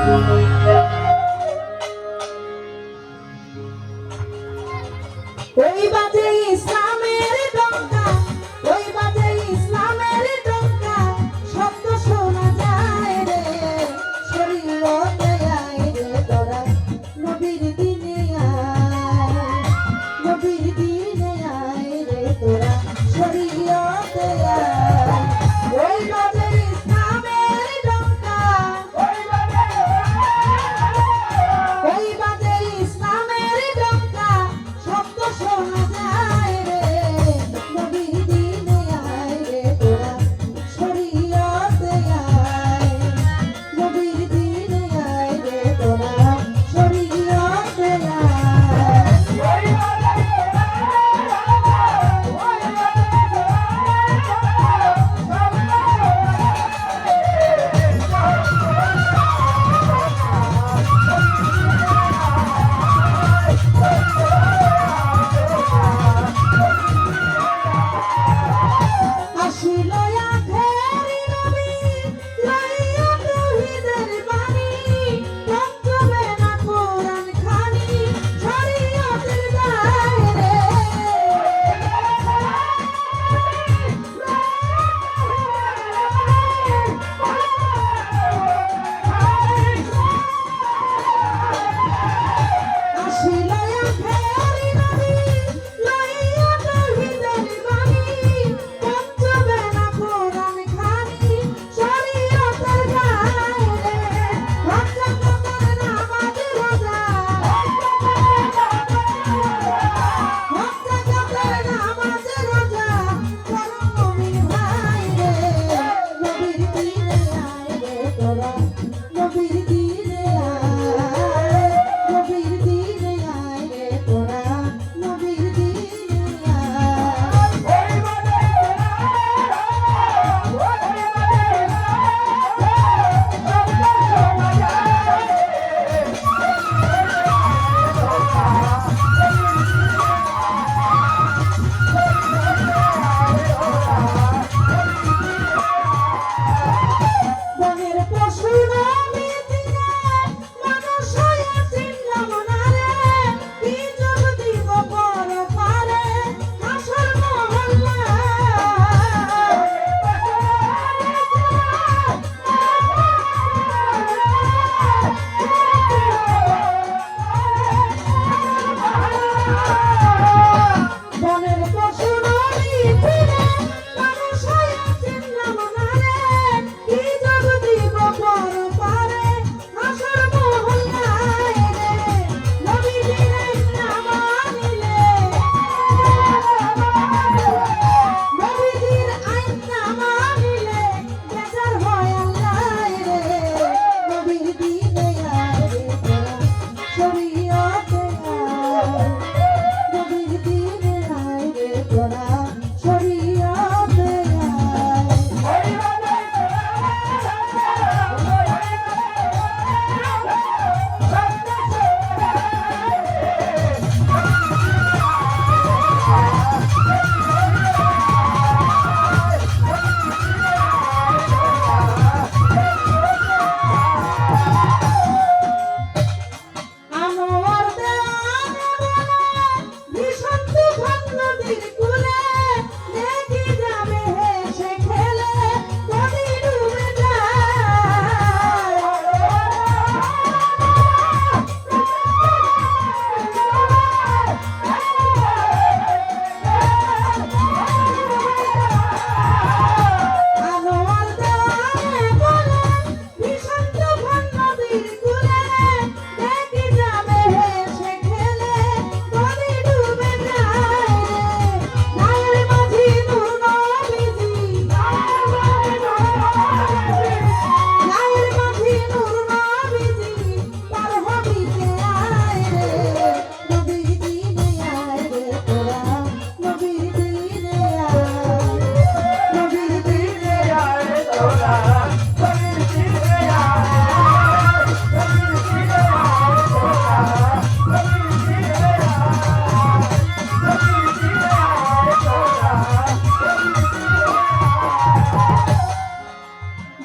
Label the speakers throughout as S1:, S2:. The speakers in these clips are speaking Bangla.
S1: ওই বাজে ইসলামের ডঙ্কা, ওই বাজে ইসলামের ডঙ্কা, শব্দ শোনা যায় রে, শরীয়তে আয় রে তোরা, নবীর দিনে আয়, নবীর দিনে আয় রে তোরা, শরীয়তে আয়। ওই বাজে ইসলামের ডঙ্কা, ওই বাজে ইসলামের ডঙ্কা, শব্দ শোনা যায় রে, নবীর দিনে আয় রে তোরা, শরীয়তে আয়, নবীর দিনে আয় রে তোরা, শরীয়তে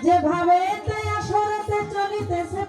S1: যেভাবে আসরেতে চলিতেছে